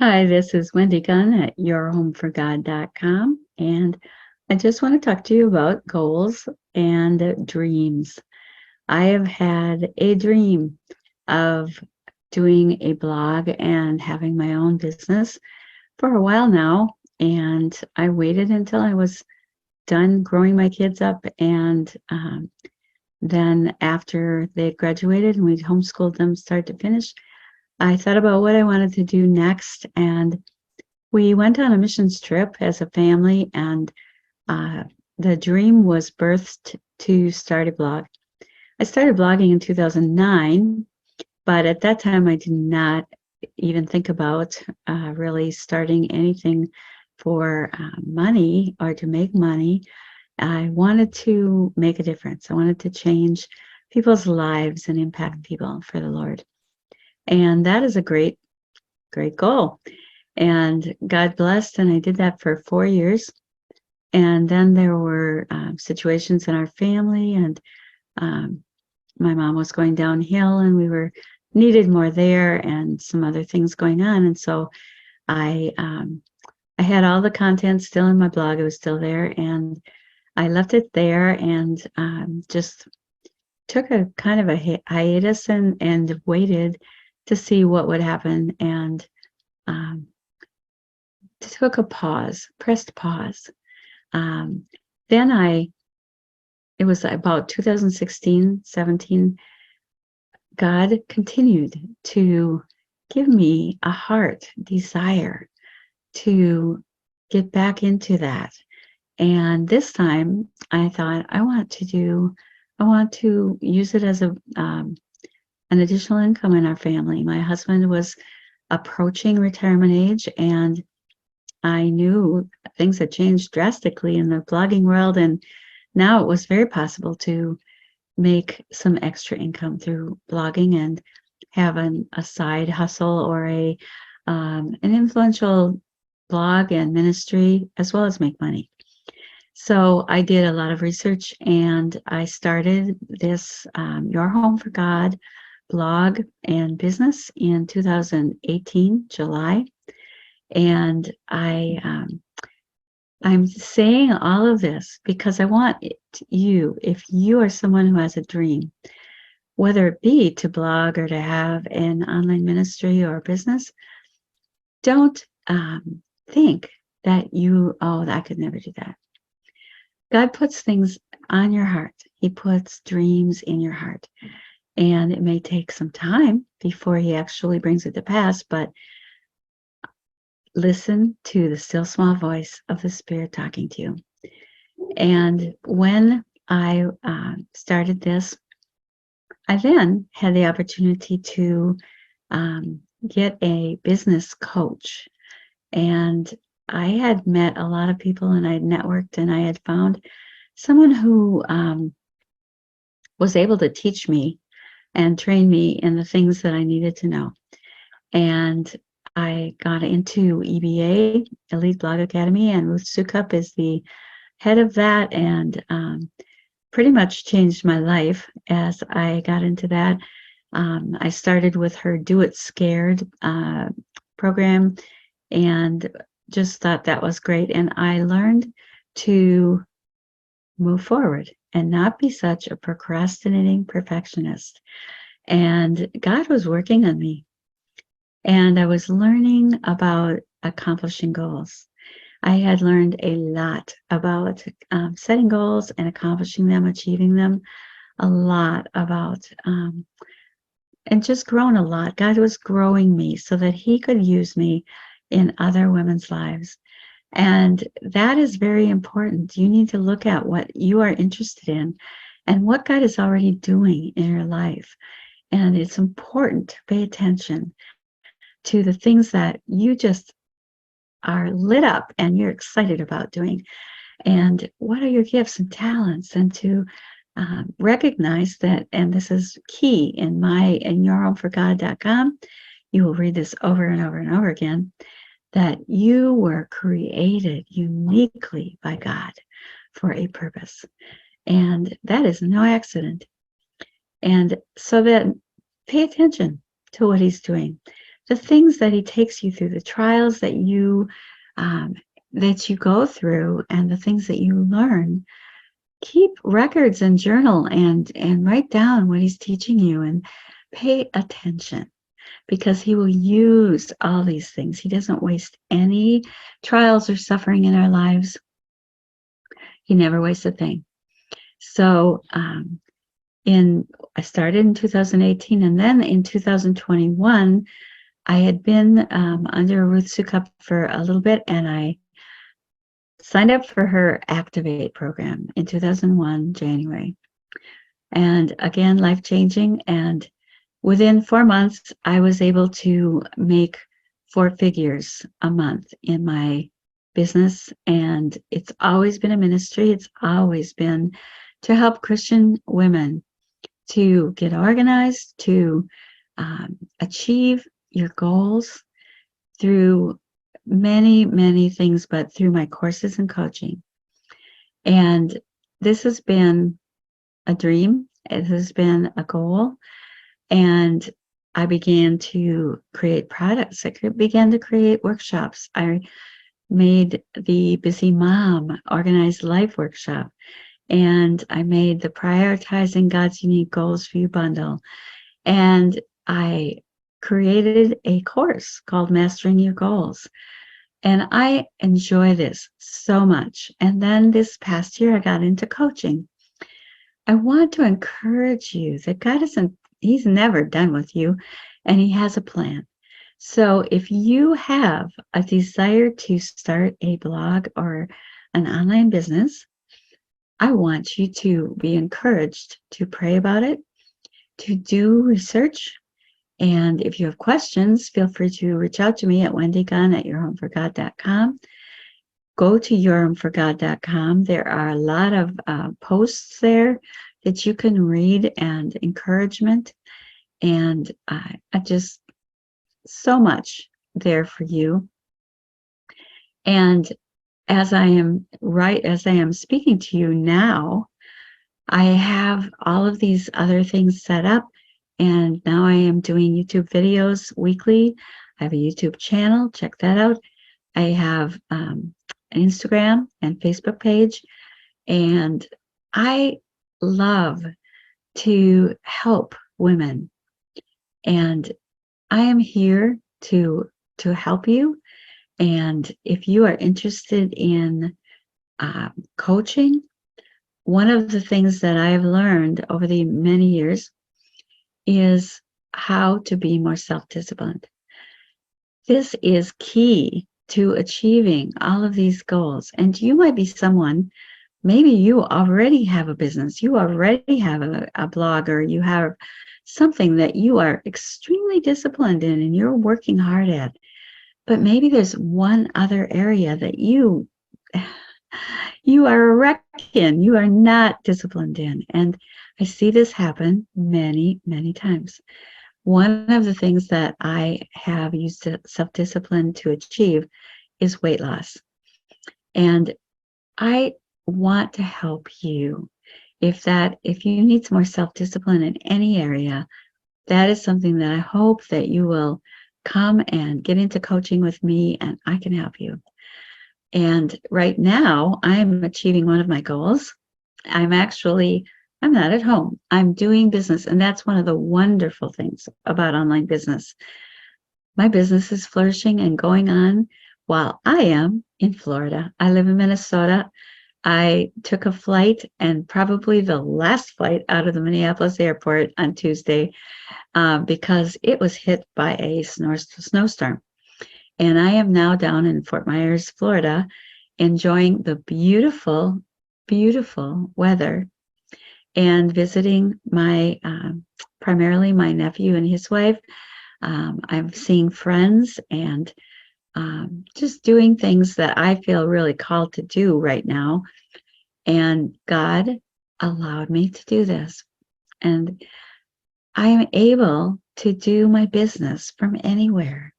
Hi, this is Wendy Gunn at yourhomeforgod.com, and I just want to talk to you about goals and dreams. I have had a dream of doing a blog and having my own business for a while now, and I waited until I was done growing my kids up, and then after they graduated and we homeschooled them start to finish, I thought about what I wanted to do next, and we went on a missions trip as a family, and uh, the dream was birthed to start a blog. I started blogging in 2009, but at that time I did not even think about really starting anything for money or to make money. I wanted to make a difference. I wanted to change people's lives and impact people for the Lord. And that is a great, great goal. And God blessed, and I did that for 4 years. And then there were situations in our family, and my mom was going downhill, and we were needed more there, and some other things going on. And so I I had all the content still in my blog; it was still there, and I left it there, and just took a kind of a hiatus and waited to see what would happen, and um, took a pause, pressed pause. Um, then it was about 2016, 17, God continued to give me a heart desire to get back into that. And this time I thought, I want to use it as an additional income in our family. My husband was approaching retirement age, and I knew things had changed drastically in the blogging world, and now it was very possible to make some extra income through blogging and have a side hustle or an influential blog and ministry, as well as make money. So I did a lot of research, and I started this Your Home for God blog and business in 2018, July. And I'm saying all of this because I want you, if you are someone who has a dream, whether it be to blog or to have an online ministry or business, don't think that I could never do that. God puts things on your heart. He puts dreams in your heart. And it may take some time before he actually brings it to pass, but listen to the still small voice of the Spirit talking to you. And when I started this, I then had the opportunity to get a business coach. And I had met a lot of people, and I had networked, and I had found someone who was able to teach me and train me in the things that I needed to know. And I got into EBA, Elite Blog Academy, and Ruth Sukup is the head of that, and pretty much changed my life as I got into that. I started with her Do It Scared program, and just thought that was great. And I learned to move forward and not be such a procrastinating perfectionist. And God was working on me. And I was learning about accomplishing goals. I had learned a lot about setting goals and accomplishing them, achieving them, a lot about, and just grown a lot. God was growing me so that he could use me in other women's lives. And that is very important. You need to look at what you are interested in and what God is already doing in your life. And it's important to pay attention to the things that you just are lit up and you're excited about doing. And what are your gifts and talents? And to recognize that, and this is key in yourhomeforgod.com, you will read this over and over and over again, that you were created uniquely by God for a purpose. And that is no accident. And so that pay attention to what he's doing. the things that he takes you through, the trials um, that you go through, and the things that you learn. Keep records and journal and write down what he's teaching you and pay attention, because he will use all these things. He doesn't waste any trials or suffering in our lives. He never wastes a thing. So I started in 2018, and then in 2021, I had been under Ruth Sukup for a little bit, and I signed up for her Activate program in 2001, January. And again, life-changing. And within 4 months, I was able to make 4 figures a month in my business. And it's always been a ministry. It's always been to help Christian women to get organized, to achieve your goals through many, many things, but through my courses and coaching. And this has been a dream. It has been a goal. And I began to create products. I began to create workshops. I made the Busy Mom Organized Life workshop. And I made the Prioritizing God's Unique Goals for You bundle. And I created a course called Mastering Your Goals. And I enjoy this so much. And then this past year, I got into coaching. I want to encourage you that God He's never done with you, and He has a plan. So if you have a desire to start a blog or an online business, I want you to be encouraged to pray about it, to do research. And if you have questions, feel free to reach out to me at Wendy Gunn at yourhomeforgod.com. Go to yourhomeforgod.com. There are a lot of posts there that you can read and encouragement. And I just so much there for you. And as I am speaking to you now, I have all of these other things set up, and now I am doing YouTube videos weekly. I have a YouTube channel, check that out. I have an Instagram and Facebook page, and I love to help women. And I am here to help you. And if you are interested in coaching, one of the things that I have learned over the many years is how to be more self-disciplined. This is key to achieving all of these goals. And you might be someone, maybe you already have a business, you already have a blog, or you have something that you are extremely disciplined in and you're working hard at. But maybe there's one other area that you are a wreck in, you are not disciplined in. And I see this happen many, many times. One of the things that I have used self-discipline to achieve is weight loss. And I want to help you. If you need some more self-discipline in any area, that is something that I hope that you will come and get into coaching with me, and I can help you. And right now, I'm achieving one of my goals. I'm not at home. I'm doing business. And that's one of the wonderful things about online business. My business is flourishing and going on while I am in Florida. I live in Minnesota. I took a flight, and probably the last flight out of the Minneapolis airport on Tuesday, because it was hit by a snowstorm. And I am now down in Fort Myers, Florida, enjoying the beautiful, beautiful weather and visiting primarily my nephew and his wife. I'm seeing friends and just doing things that I feel really called to do right now. And God allowed me to do this. And I am able to do my business from anywhere.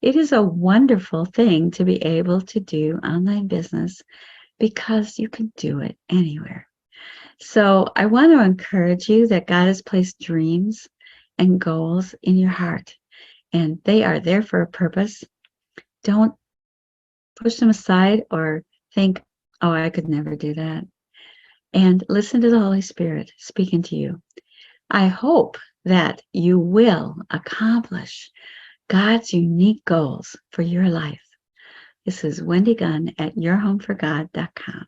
It is a wonderful thing to be able to do online business because you can do it anywhere. So I want to encourage you that God has placed dreams and goals in your heart. and they are there for a purpose. Don't push them aside or think, oh, I could never do that. And listen to the Holy Spirit speaking to you. I hope that you will accomplish God's unique goals for your life. This is Wendy Gunn at yourhomeforgod.com.